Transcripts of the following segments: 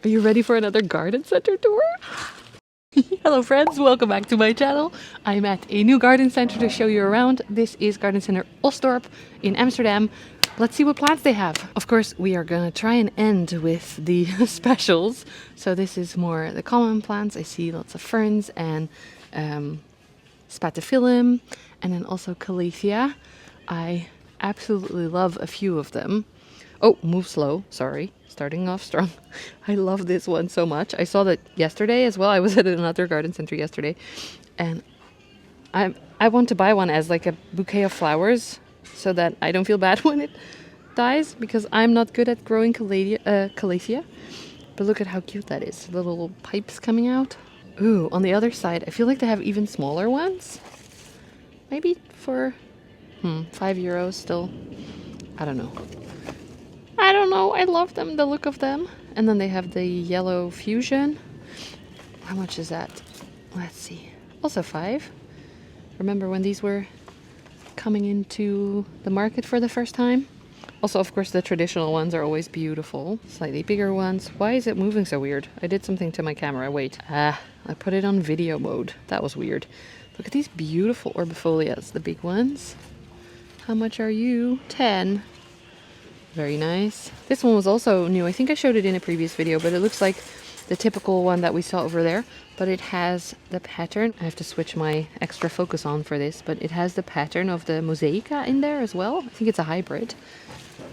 Are you ready for another garden center tour? Hello friends, welcome back to my channel. I'm at a new garden center to show you around. This is Garden Center Osdorp in Amsterdam. Let's see what plants they have. Of course, we are gonna try and end with the specials. So this is more the common plants. I see lots of ferns and Spathiphyllum, and then also Calathea. I absolutely love a few of them. Oh, move slow, sorry. Starting off strong. I love this one so much. I saw that yesterday as well. I was at another garden center yesterday, and I want to buy one as like a bouquet of flowers so that I don't feel bad when it dies, because I'm not good at growing Calathea. But look at how cute that is. The little pipes coming out. Ooh, on the other side, I feel like they have even smaller ones. Maybe for €5 still. I don't know. I love them, the look of them. And then they have the yellow fusion. How much is that? Let's see. Also 5. Remember when these were coming into the market for the first time? Also, of course, the traditional ones are always beautiful. Slightly bigger ones. Why is it moving so weird? I did something to my camera. Wait. I put it on video mode. That was weird. Look at these beautiful orbifolias, the big ones. How much are you? 10. Very nice. This one was also new. I think I showed it in a previous video, but it looks like the typical one that we saw over there, but it has the pattern. I have to switch my extra focus on for this, but it has the pattern of the mosaica in there as well. I think it's a hybrid.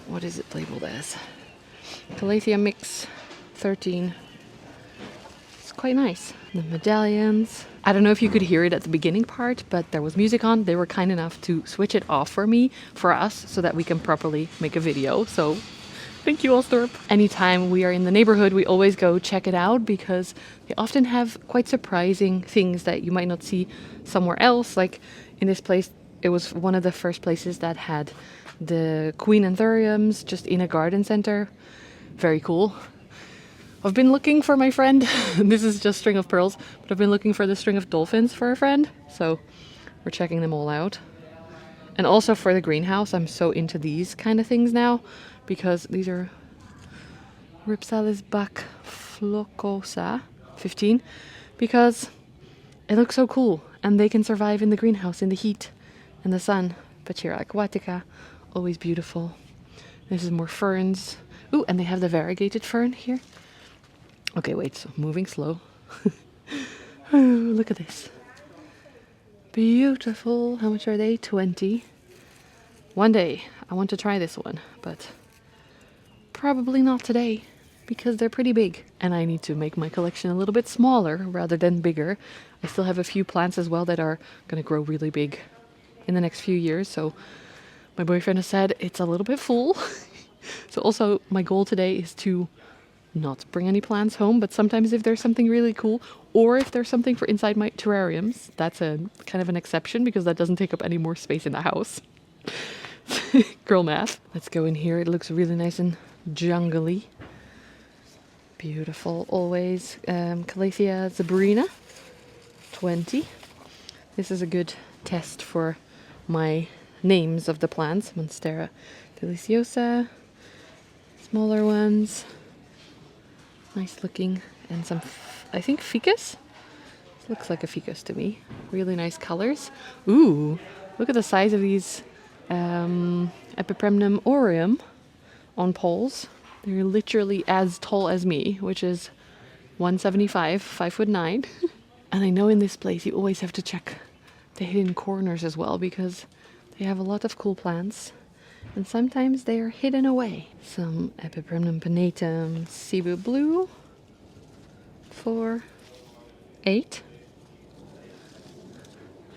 What is it labeled as? Calathea mix 13. It's quite nice. The medallions. I don't know if you could hear it at the beginning part, but there was music on. They were kind enough to switch it off for us, so that we can properly make a video. So thank you, Osdorp. Anytime we are in the neighborhood, we always go check it out, because they often have quite surprising things that you might not see somewhere else. Like in this place, it was one of the first places that had the queen Anthuriums just in a garden center. Very cool. I've been looking for my friend. This is just string of pearls, but I've been looking for the string of dolphins for a friend. So we're checking them all out. And also for the greenhouse, I'm so into these kind of things now, because these are Ripsalis Bach Flocosa 15, because it looks so cool and they can survive in the greenhouse in the heat and the sun. Pachira aquatica, always beautiful. This is more ferns. Ooh, and they have the variegated fern here. Okay, wait, so moving slow. Look at this. Beautiful. How much are they? 20. One day, I want to try this one, but probably not today, because they're pretty big. And I need to make my collection a little bit smaller rather than bigger. I still have a few plants as well that are going to grow really big in the next few years. So my boyfriend has said it's a little bit full. So also my goal today is to not bring any plants home, but sometimes if there's something really cool, or if there's something for inside my terrariums, that's a kind of an exception, because that doesn't take up any more space in the house. Girl math. Let's go in here. It looks really nice and jungly. Beautiful always. Calathea zebrina 20. This is a good test for my names of the plants. Monstera deliciosa. Smaller ones. Nice looking. And some, I think, ficus. This looks like a ficus to me. Really nice colors. Ooh, look at the size of these Epipremnum aureum on poles. They're literally as tall as me, which is 175, 5'9". And I know in this place you always have to check the hidden corners as well, because they have a lot of cool plants. And sometimes they are hidden away. Some Epipremnum pinnatum Cebu blue for 8.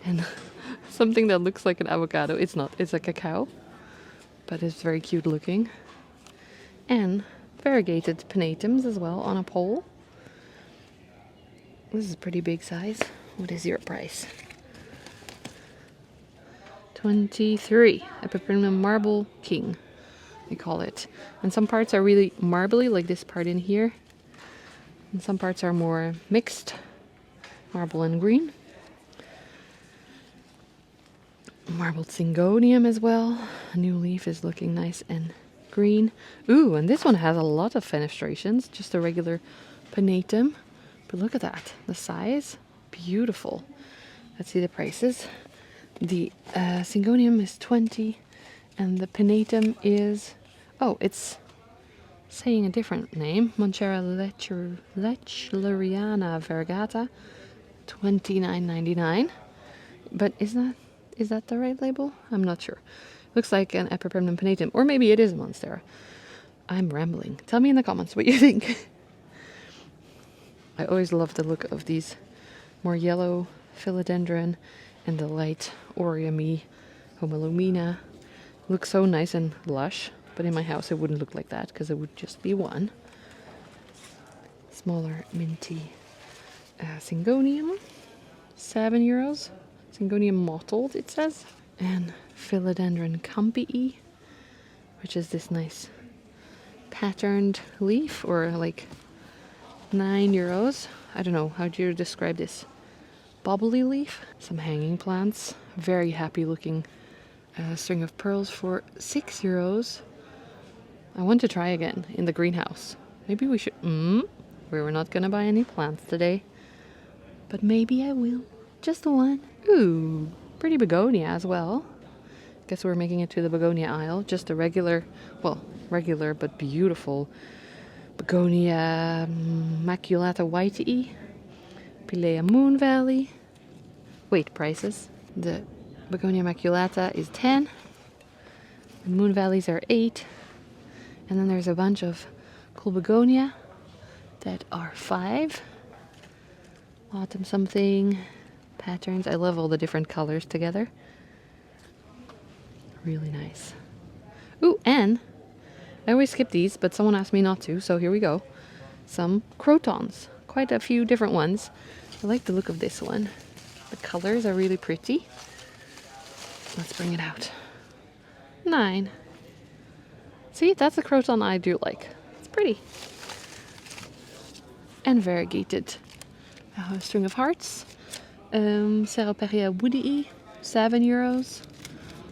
And something that looks like an avocado. It's not, it's a cacao, but it's very cute looking. And variegated pinnatums as well on a pole. This is a pretty big size. What is your price? 23. Epipremnum marble king, they call it. And some parts are really marbly, like this part in here. And some parts are more mixed, marble and green. Marbled syngonium as well. A new leaf is looking nice and green. Ooh, and this one has a lot of fenestrations, just a regular pinnatum. But look at that, the size, beautiful. Let's see the prices. The Syngonium is 20, and the pinnatum is, oh, it's saying a different name. Monstera lechleriana variegata, $29.99. But is that the right label? I'm not sure. Looks like an epipermanent pinnatum, or maybe it is a Monstera. I'm rambling. Tell me in the comments what you think. I always love the look of these more yellow philodendron and the light Oriami homolomina. Looks so nice and lush, but in my house it wouldn't look like that because it would just be one. Smaller minty Syngonium, €7. Syngonium mottled, it says. And philodendron campii, which is this nice patterned leaf, or like €9. I don't know, how do you describe this? Bobbly leaf. Some hanging plants. Very happy looking string of pearls for €6. I want to try again in the greenhouse. Maybe we should. We were not gonna buy any plants today, but maybe I will. Just the one. Ooh, pretty begonia as well. Guess we're making it to the begonia aisle. Just a regular but beautiful Begonia maculata whitey, Pilea Moon Valley. Wait, prices. The Begonia maculata is 10. The Moon Valleys are 8. And then there's a bunch of cool begonia that are 5. Autumn something patterns. I love all the different colors together. Really nice. Ooh, and I always skip these, but someone asked me not to, so here we go. Some crotons. Quite a few different ones. I like the look of this one. The colors are really pretty. Let's bring it out. 9. See, that's a croton I do like. It's pretty. And variegated. A string of hearts. Ceroperia woodii, €7.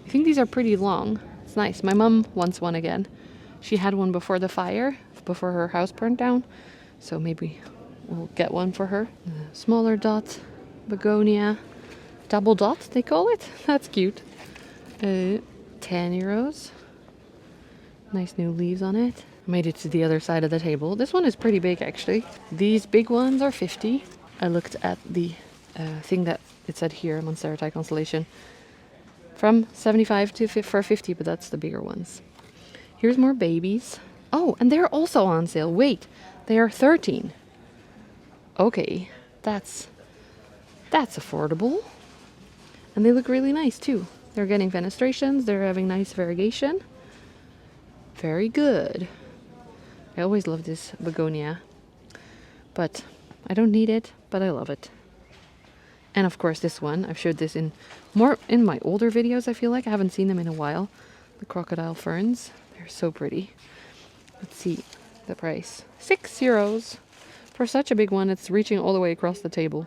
I think these are pretty long. It's nice. My mum wants one again. She had one before the fire, before her house burned down. So maybe we'll get one for her. Smaller dot, begonia. Double dot, they call it. That's cute. €10. Nice new leaves on it. Made it to the other side of the table. This one is pretty big, actually. These big ones are 50. I looked at the thing that it said here, Monstera constellation, from 75 to for 50, but that's the bigger ones. Here's more babies. Oh, and they're also on sale. Wait, they are 13. Okay, that's affordable. And they look really nice too. They're getting fenestrations, they're having nice variegation. Very good. I always love this begonia, but I don't need it, but I love it. And of course this one, I've showed this in my older videos, I feel like. I haven't seen them in a while. The crocodile ferns, they're so pretty. Let's see the price. €6. For such a big one, it's reaching all the way across the table.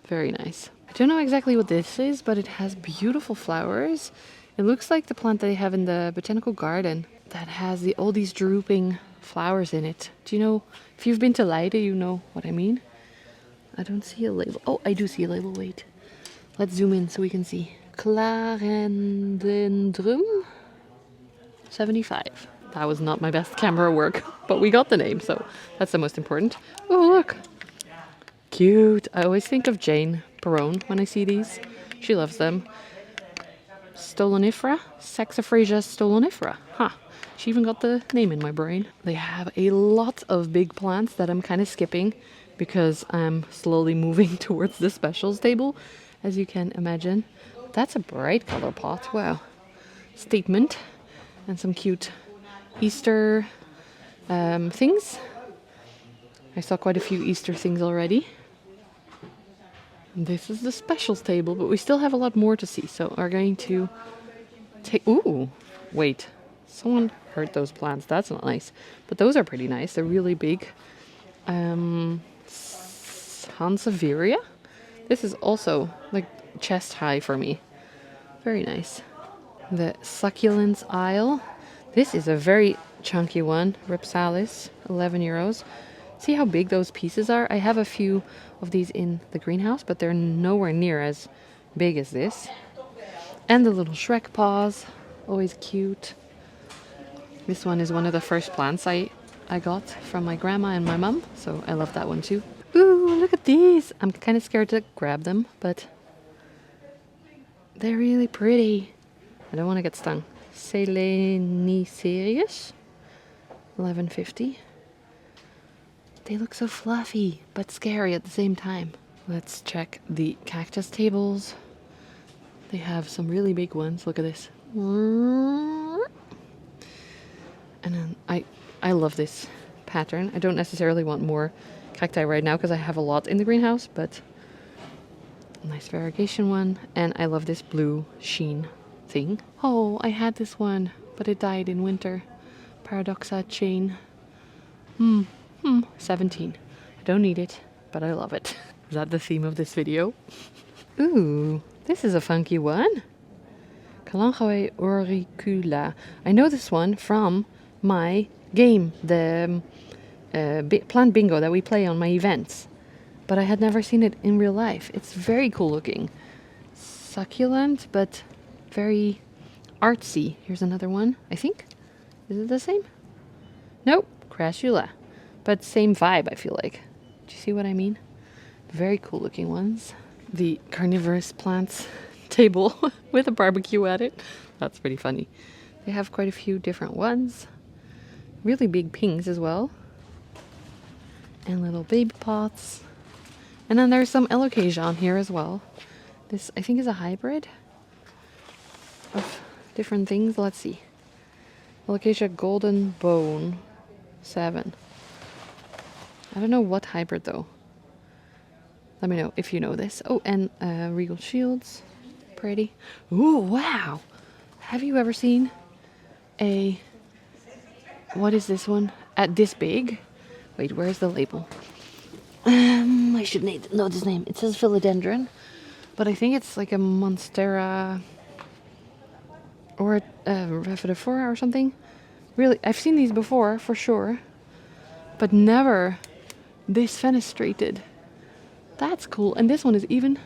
Very nice. I don't know exactly what this is, but it has beautiful flowers. It looks like the plant they have in the botanical garden that has all these drooping flowers in it. Do you know, if you've been to Leiden, you know what I mean? I don't see a label. Oh, I do see a label. Wait. Let's zoom in so we can see. Clarendendrum 75. That was not my best camera work, but we got the name, so that's the most important. Oh, look. Cute. I always think of Jane Perrone when I see these. She loves them. Stolonifera? Saxifraga stolonifera. Huh. She even got the name in my brain. They have a lot of big plants that I'm kind of skipping because I'm slowly moving towards the specials table, as you can imagine. That's a bright color pot. Wow. Statement. And some cute Easter things. I saw quite a few Easter things already. This is the specials table, but we still have a lot more to see. So we're going to take... Ooh, wait. Someone hurt those plants. That's not nice. But those are pretty nice. They're really big. Sansevieria. This is also like chest high for me. Very nice. The succulents aisle. This is a very chunky one, Ripsalis, 11 euros. See how big those pieces are? I have a few of these in the greenhouse, but they're nowhere near as big as this. And the little Shrek paws, always cute. This one is one of the first plants I got from my grandma and my mum, so I love that one too. Ooh, look at these! I'm kind of scared to grab them, but they're really pretty. I don't want to get stung. Selenicerius, 11.50. They look so fluffy, but scary at the same time. Let's check the cactus tables. They have some really big ones. Look at this. And then I love this pattern. I don't necessarily want more cacti right now because I have a lot in the greenhouse, but a nice variegation one. And I love this blue sheen thing. Oh, I had this one, but it died in winter. Paradoxa chain. 17. I don't need it, but I love it. Is that the theme of this video? Ooh, this is a funky one. Calanchoe auricula. I know this one from my game, the plant bingo that we play on my events, but I had never seen it in real life. It's very cool looking. Succulent, but very artsy. Here's another one, I think. Is it the same? Nope, crassula. But same vibe, I feel like. Do you see what I mean? Very cool looking ones. The carnivorous plants table with a barbecue at it. That's pretty funny. They have quite a few different ones. Really big pinks as well. And little baby pots. And then there's some alocasia on here as well. This, I think, is a hybrid of different things. Let's see. Alocasia golden bone 7. I don't know what hybrid though. Let me know if you know this. Oh, and regal shields. Pretty. Ooh, wow. Have you ever seen a... What is this one? At this big? Wait, where's the label? I should know this name. It says philodendron, but I think it's like a Monstera or a Raphidophora or something. Really, I've seen these before, for sure, but never this fenestrated. That's cool. And this one is even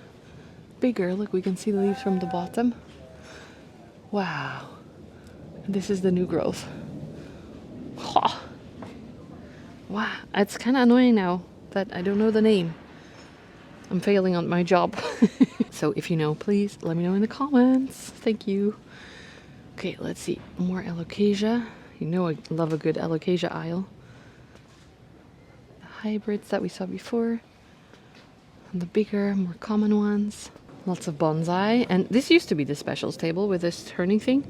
bigger. Look, we can see the leaves from the bottom. Wow. This is the new growth. Oh. Wow. It's kind of annoying now that I don't know the name. I'm failing on my job. So if you know, please let me know in the comments. Thank you. Okay, let's see. More alocasia. You know I love a good alocasia aisle. The hybrids that we saw before. And the bigger, more common ones. Lots of bonsai. And this used to be the specials table with this turning thing.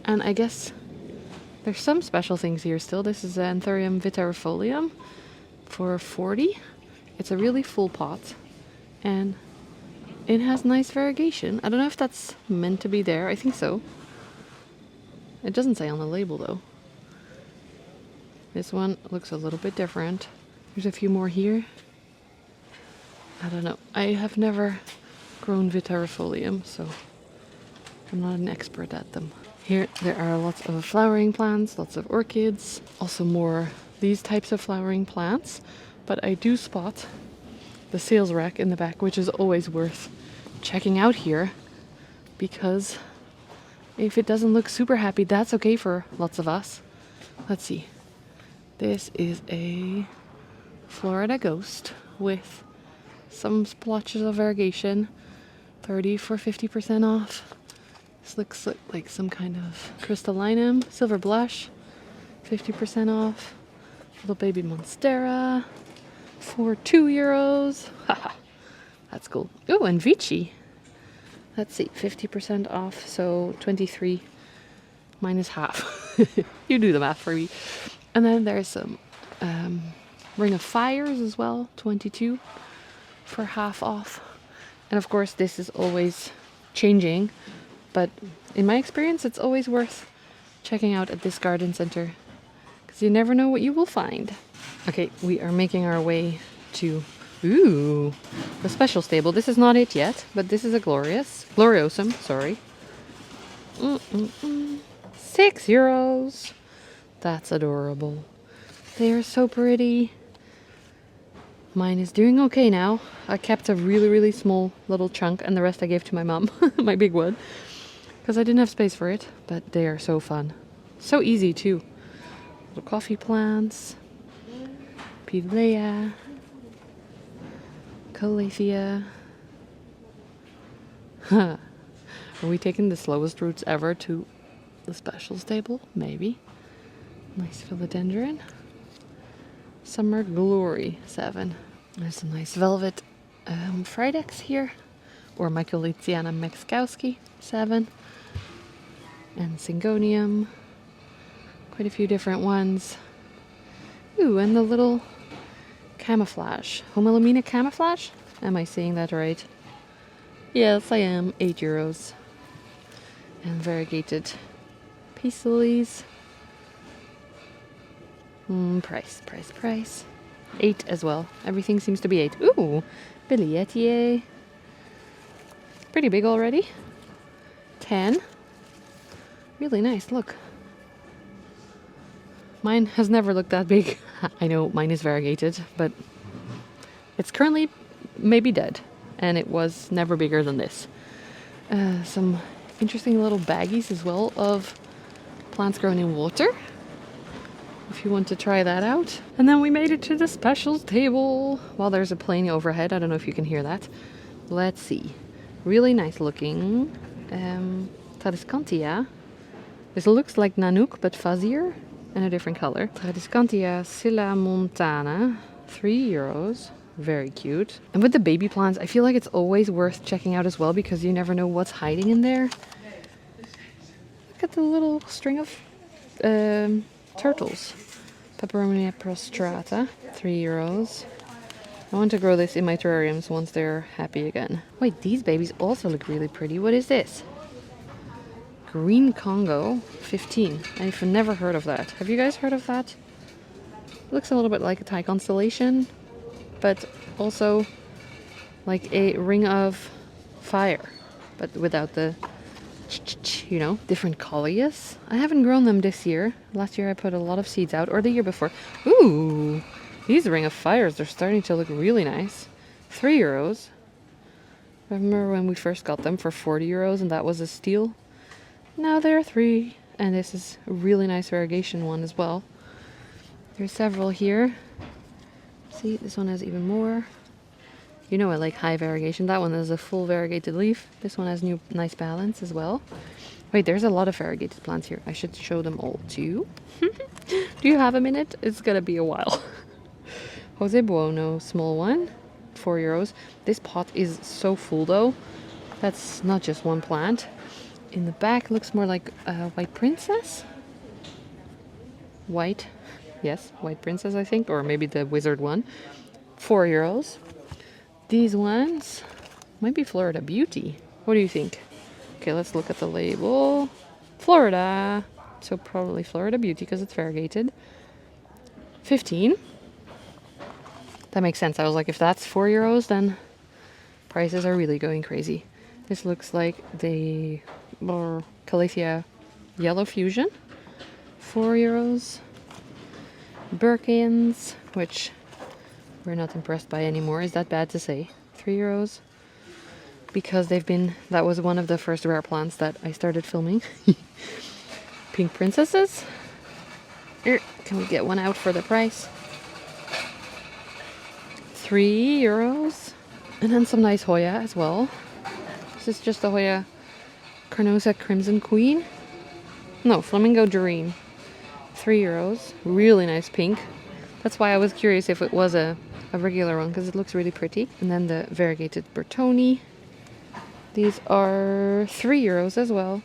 And I guess there's some special things here still. This is Anthurium vitarifolium for 40. It's a really full pot. And it has nice variegation. I don't know if that's meant to be there. I think so. It doesn't say on the label though. This one looks a little bit different. There's a few more here. I don't know. I have never grown vitarifolium, so I'm not an expert at them. Here there are lots of flowering plants, lots of orchids, also more these types of flowering plants. But I do spot the sales rack in the back, which is always worth checking out here, because if it doesn't look super happy, that's okay for lots of us. Let's see. This is a Florida Ghost with some splotches of variegation. 30 for 50% off. This looks like some kind of crystallinum. Silver blush, 50% off. Little baby Monstera for €2. Haha, that's cool. Oh, and Vici. Let's see, 50% off, so 23 minus half. You do the math for me. And then there's some Ring of Fires as well, 22 for half off. And of course, this is always changing, but in my experience, it's always worth checking out at this garden center, because you never know what you will find. Okay, we are making our way to the special stable. This is not it yet, but this is a gloriosum, sorry. €6. That's adorable. They are so pretty. Mine is doing okay now. I kept a really, really small little chunk and the rest I gave to my mom, my big one, because I didn't have space for it, but they are so fun. So easy too. Little coffee plants, Pidlea, Calathea. Are we taking the slowest routes ever to the specials table? Maybe. Nice philodendron. Summer Glory 7. There's some nice velvet Fridex here. Or Mycolithiana Mexkowski 7. And Syngonium. Quite a few different ones. Ooh, and the little camouflage. Homelomina camouflage? Am I saying that right? Yes, I am. €8. And variegated peace lilies. Price. 8 as well. Everything seems to be 8. Ooh, Billietier. Pretty big already. 10. Really nice, look. Mine has never looked that big. I know mine is variegated, but it's currently maybe dead. And it was never bigger than this. Some interesting little baggies as well of plants grown in water. If you want to try that out. And then we made it to the specials table. Well, there's a plane overhead. I don't know if you can hear that. Let's see. Really nice looking. Tradescantia. This looks like Nanook, but fuzzier and a different color. Tradescantia Silla Montana. €3. Very cute. And with the baby plants, I feel like it's always worth checking out as well because you never know what's hiding in there. Look at the little string of turtles. Peperomia prostrata, €3. I want to grow this in my terrariums once they're happy again. Wait, these babies also look really pretty. What is this? Green Congo, 15. I've never heard of that. Have you guys heard of that? Looks a little bit like a Thai constellation, but also like a ring of fire, but without the you know, different coleus. I haven't grown them this year. Last year I put a lot of seeds out, or the year before. Ooh, these ring of fires, they're starting to look really nice. €3. I remember when we first got them for €40 and that was a steal. Now they're 3, and this is a really nice variegation one as well. There's several here. See, this one has even more. You know I like high variegation. That one is a full variegated leaf. This one has nice balance as well. Wait, there's a lot of variegated plants here. I should show them all to you. Do you have a minute? It's gonna be a while. Jose Buono, small one, €4. This pot is so full though. That's not just one plant. In the back looks more like a white princess. White, yes, white princess I think, or maybe the wizard one. €4. These ones might be Florida Beauty. What do you think? Okay, let's look at the label. Florida. So probably Florida Beauty because it's variegated. 15. That makes sense. I was like, if that's €4, then prices are really going crazy. This looks like the Calathea Yellow Fusion. €4. Birkins, which we're not impressed by anymore. Is that bad to say? €3. Because that was one of the first rare plants that I started filming. Pink princesses. Here, can we get one out for the price? €3. And then some nice Hoya as well. This is just the Hoya Carnosa Crimson Queen. No, Flamingo Dream. €3. Really nice pink. That's why I was curious if it was a regular one, because it looks really pretty. And then the variegated Bertoni. These are €3 as well.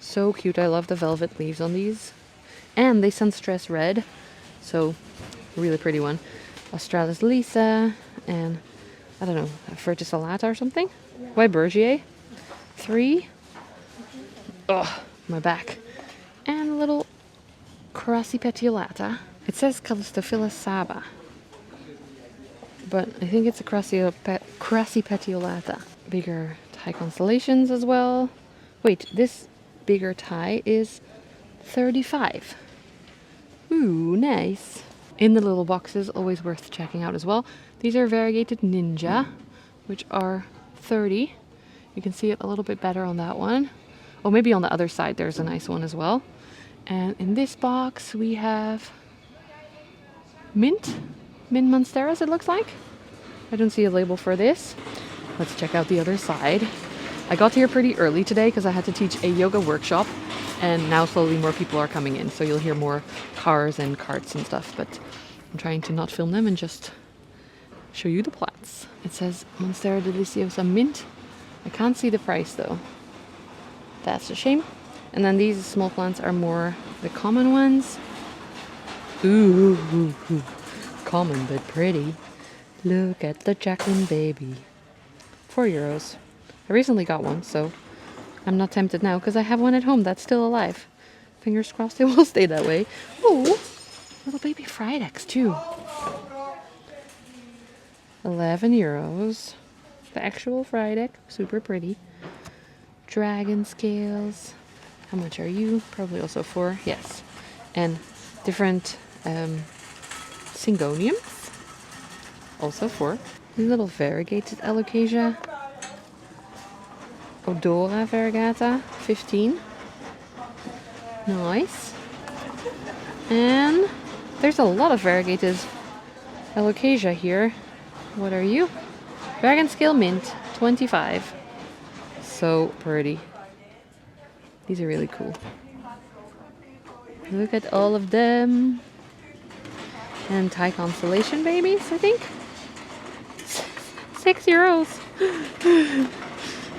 So cute. I love the velvet leaves on these. And they sunstress red. So, really pretty one. Australis Lisa. And, I don't know, Verticillata or something. Weibergier. 3. Ugh, my back. And a little Crassipetiolata. It says Callistophila Saba, but I think it's a Crassipetiolata. Bigger Thai constellations as well. Wait, this bigger Thai is 35. Ooh, nice. In the little boxes, always worth checking out as well. These are Variegated Ninja, which are 30. You can see it a little bit better on that one. Oh, maybe on the other side there's a nice one as well. And in this box we have mint Monsteras, it looks like. I don't see a label for this. Let's check out the other side. I got here pretty early today because I had to teach a yoga workshop, and now slowly more people are coming in, so you'll hear more cars and carts and stuff, but I'm trying to not film them and just show you the plants. It says Monstera deliciosa mint. I can't see the price though. That's a shame. And then these small plants are more the common ones. Ooh, common but pretty. Look at the Jacqueline baby. €4. I recently got one, so I'm not tempted now because I have one at home that's still alive. Fingers crossed it will stay that way. Oh, little baby fried eggs too. €11. The actual fried egg, super pretty. Dragon scales. How much are you? Probably also 4. Yes. And different Syngoniums. Also 4. Little variegated alocasia. Odora variegata, 15. Nice. And there's a lot of variegated alocasia here. What are you? Dragon scale mint, 25. So pretty. These are really cool. Look at all of them. And Thai constellation babies, I think. €6.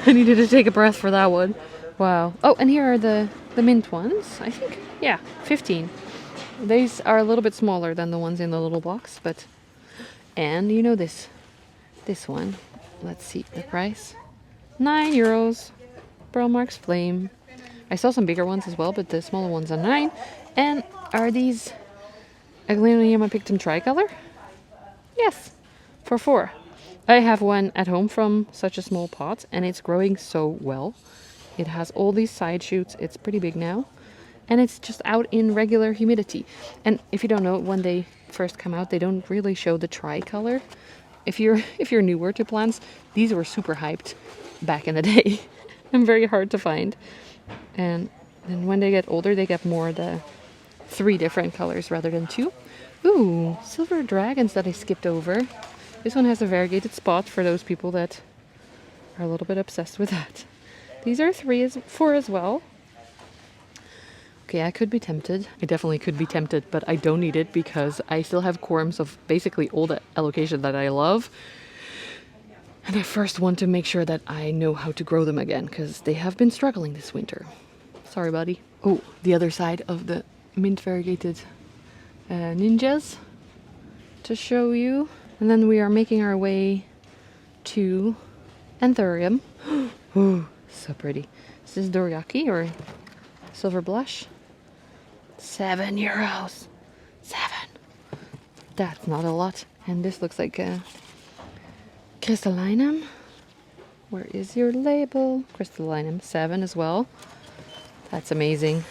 I needed to take a breath for that one. Wow. Oh, and here are the mint ones, I think. Yeah, 15. These are a little bit smaller than the ones in the little box, but... And you know this one. Let's see the price. €9. Pearl Marks Flame. I saw some bigger ones as well, but the smaller ones are 9. And are these Aglaonema pictum tricolor? Yes, for 4. I have one at home from such a small pot, and it's growing so well. It has all these side shoots. It's pretty big now, and it's just out in regular humidity. And if you don't know, when they first come out, they don't really show the tricolor. If you're newer to plants, these were super hyped back in the day and very hard to find. And then when they get older, they get more the 3 different colors rather than 2. Ooh, silver dragons that I skipped over. This one has a variegated spot for those people that are a little bit obsessed with that. These are 4 as well. Okay, I could be tempted. I definitely could be tempted, but I don't need it because I still have corms of basically all the alocasia that I love. And I first want to make sure that I know how to grow them again because they have been struggling this winter. Sorry, buddy. Oh, the other side of the mint variegated ninjas to show you. And then we are making our way to Anthurium. Oh, so pretty. Is this Doriaki or silver blush? €7. 7. That's not a lot. And this looks like a crystallinum. Where is your label? Crystallinum, 7 as well. That's amazing.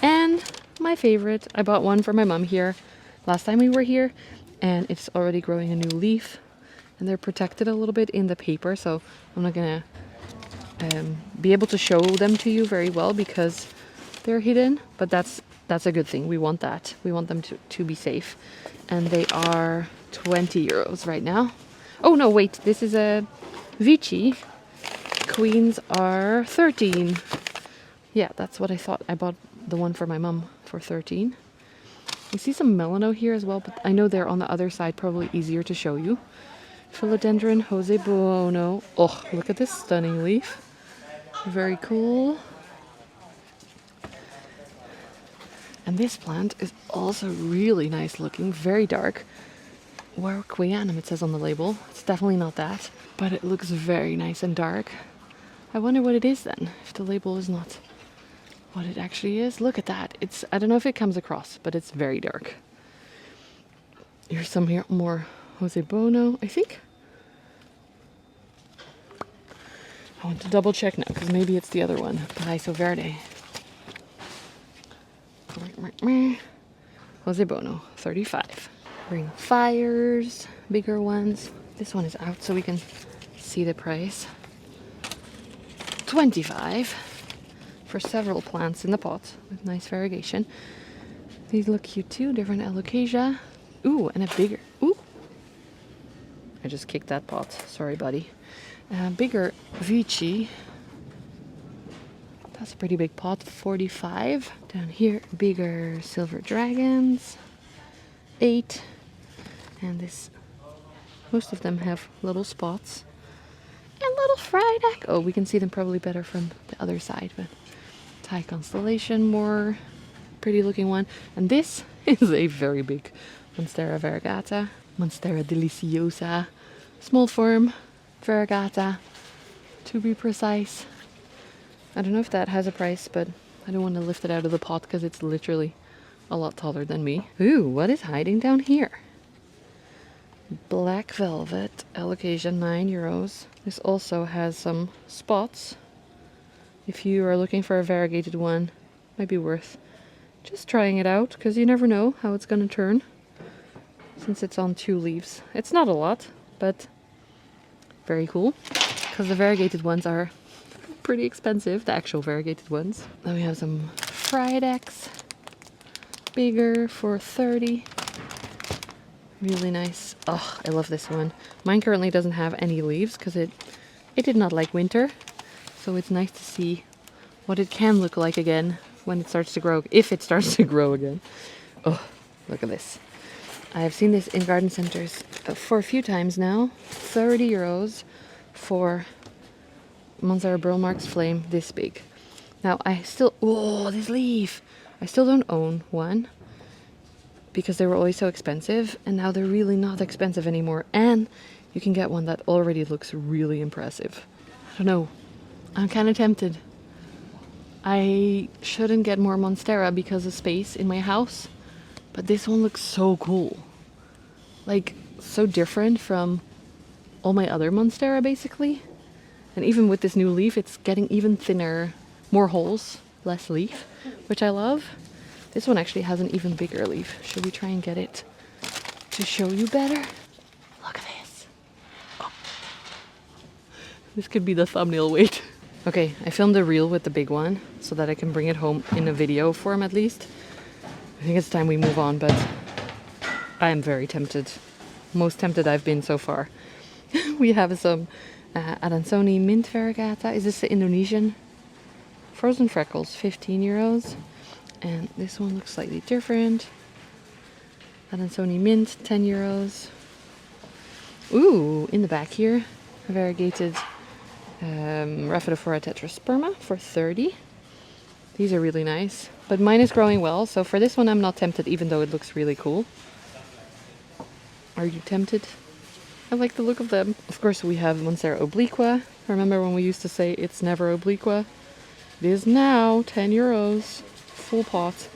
And my favorite, I bought one for my mom here last time we were here, and it's already growing a new leaf, and they're protected a little bit in the paper, so I'm not gonna be able to show them to you very well because they're hidden, but that's a good thing. We want that. We want them to be safe. And they are €20 right now. Oh no, wait, this is a Vichy. Queens are 13. Yeah, that's what I thought. I bought the one for my mum for 13. You see some melano here as well, but I know they're on the other side, probably easier to show you. Philodendron Jose Buono. Oh, look at this stunning leaf. Very cool. And this plant is also really nice looking, very dark. Warwickwianum, it says on the label. It's definitely not that, but it looks very nice and dark. I wonder what it is then, if the label is not what it actually is. Look at that. I don't know if it comes across, but it's very dark. Here's some here, more Jose Bono, I think. I want to double check now, because maybe it's the other one. Paraiso Verde. Jose Bono, 35. Ring fires, bigger ones. This one is out so we can see the price. 25 for several plants in the pot with nice variegation. These look cute too, different alocasia. Ooh, and a bigger, ooh. I just kicked that pot, sorry buddy. Bigger Vici. That's a pretty big pot, 45. Down here, bigger silver dragons, 8. And this, most of them have little spots. And little Friedeck. Oh, we can see them probably better from the other side, but Thai constellation, more pretty looking one. And this is a very big Monstera variegata, Monstera deliciosa, small form variegata, to be precise. I don't know if that has a price, but I don't want to lift it out of the pot because it's literally a lot taller than me. Ooh, what is hiding down here? Black velvet, alocasia, €9. This also has some spots. If you are looking for a variegated one, might be worth just trying it out, because you never know how it's going to turn since it's on 2 leaves. It's not a lot, but very cool, because the variegated ones are pretty expensive, the actual variegated ones. Then we have some Friedecks, bigger, for 30. Really nice. Oh, I love this one. Mine currently doesn't have any leaves because it did not like winter. So it's nice to see what it can look like again when it starts to grow, if it starts to grow again. Oh, look at this. I have seen this in garden centers for a few times now. €30 for Monstera Burlmark's Flame this big. Now I still, oh, this leaf. I still don't own one, because they were always so expensive, and now they're really not expensive anymore, and you can get one that already looks really impressive. I don't know, I'm kind of tempted. I shouldn't get more Monstera because of space in my house, but this one looks so cool. Like, so different from all my other Monstera basically. And even with this new leaf, it's getting even thinner, more holes, less leaf, which I love. This one actually has an even bigger leaf. Should we try and get it to show you better? Look at this. Oh. This could be the thumbnail, wait. Okay, I filmed a reel with the big one so that I can bring it home in a video form at least. I think it's time we move on, but I am very tempted. Most tempted I've been so far. We have some Adansonii mint variegata. Is this the Indonesian? Frozen freckles, €15. And this one looks slightly different. Adansonii mint, €10. Ooh, in the back here, a variegated Rhaphidophora tetrasperma for 30. These are really nice, but mine is growing well, so for this one I'm not tempted, even though it looks really cool. Are you tempted? I like the look of them. Of course, we have Monstera obliqua. Remember when we used to say it's never obliqua? It is now, €10. Full pot.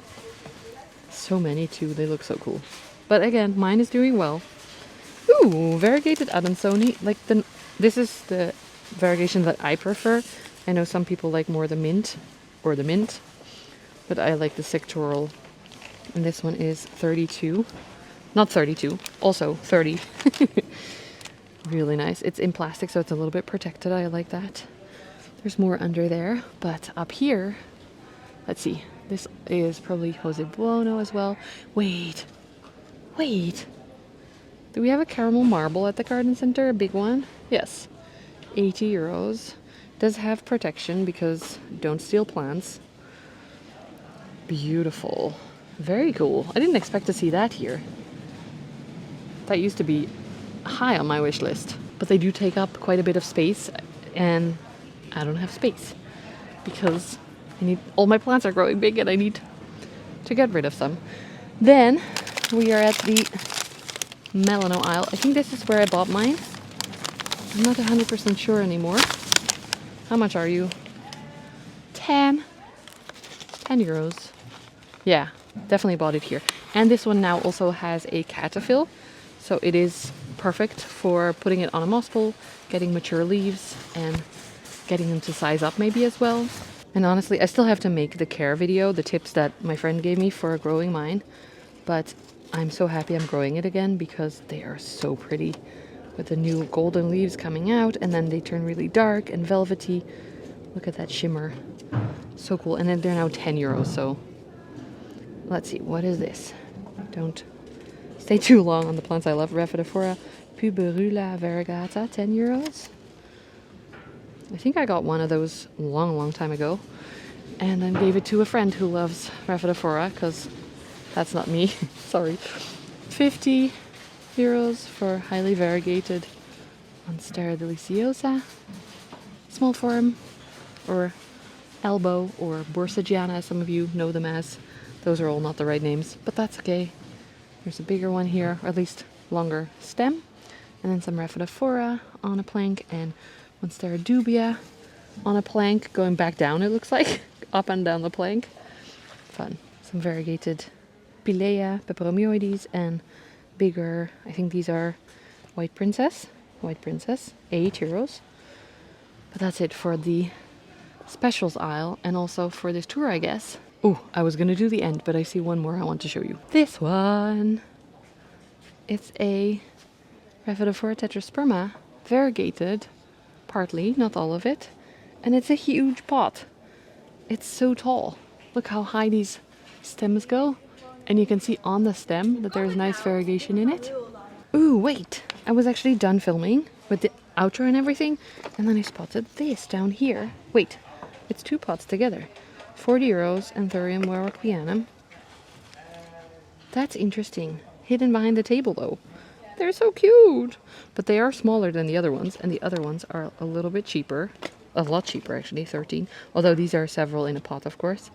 So many too, they look so cool. But again, mine is doing well. Ooh, variegated Adansonii. Like this is the variegation that I prefer. I know some people like more the mint, or the mint, but I like the sectoral. And this one is 32. Not 32, also 30. Really nice. It's in plastic, so it's a little bit protected. I like that. There's more under there, but up here, let's see. This is probably Jose Bono as well. Wait. Do we have a caramel marble at the garden center? A big one? Yes. €80. Does have protection because don't steal plants. Beautiful. Very cool. I didn't expect to see that here. That used to be high on my wish list. But they do take up quite a bit of space, and I don't have space because all my plants are growing big and I need to get rid of some. Then we are at the Melano aisle. I think this is where I bought mine. I'm not 100% sure anymore. How much are you? 10 €10. Yeah, definitely bought it here. And this one now also has a cataphyll, so it is perfect for putting it on a moss pole, getting mature leaves, and getting them to size up maybe as well. And honestly, I still have to make the care video, the tips that my friend gave me for growing mine. But I'm so happy I'm growing it again because they are so pretty with the new golden leaves coming out, and then they turn really dark and velvety. Look at that shimmer. So cool. And then they're now 10 euros. So let's see. What is this? Don't stay too long on the plants I love. Rhaphidophora puberula variegata, 10 euros. I think I got one of those a long time ago. And then gave it to a friend who loves Rhaphidophora, because that's not me. Sorry. 50 euros for highly variegated Monstera deliciosa, small form, or elbow, or Borsagiana, as some of you know them as. Those are all not the right names, but that's okay. There's a bigger one here, or at least longer stem. And then some Rhaphidophora on a plank, and Monstera dubia on a plank, going back down it looks like, up and down the plank. Fun. Some variegated Pilea, Peperomioides, and bigger, I think these are White Princess, 8 euros. But that's it for the specials aisle, and also for this tour, I guess. Oh, I was gonna do the end, but I see one more I want to show you. This one. It's a Rhaphidophora tetrasperma, variegated, partly, not all of it. And it's a huge pot. It's so tall. Look how high these stems go. And you can see on the stem that there's nice variegation in it. Ooh, wait. I was actually done filming with the outro and everything. And then I spotted this down here. Wait, it's 2 pots together. 40 euros, Anthurium warocleanum. That's interesting. Hidden behind the table though. They're so cute. But they are smaller than the other ones. And the other ones are a little bit cheaper. A lot cheaper actually, 13. Although these are several in a pot, of course.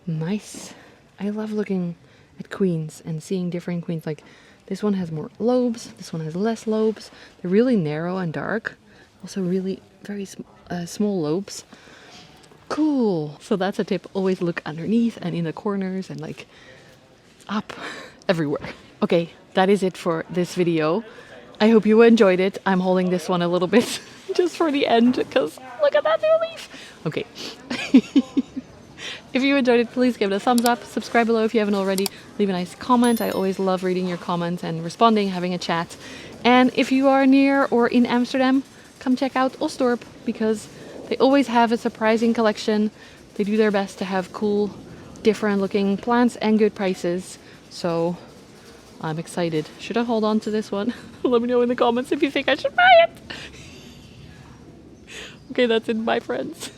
Nice. I love looking at queens and seeing different queens. Like this one has more lobes, this one has less lobes. They're really narrow and dark. Also really very small lobes. Cool. So that's a tip. Always look underneath and in the corners and like up everywhere. Okay, that is it for this video. I hope you enjoyed it. I'm holding this one a little bit just for the end because look at that new leaf. Okay. If you enjoyed it, please give it a thumbs up. Subscribe below if you haven't already. Leave a nice comment. I always love reading your comments and responding, having a chat. And if you are near or in Amsterdam, come check out Osdorp because they always have a surprising collection. They do their best to have cool, different looking plants and good prices. So I'm excited. Should I hold on to this one? Let me know in the comments if you think I should buy it. Okay, that's it. Bye, friends.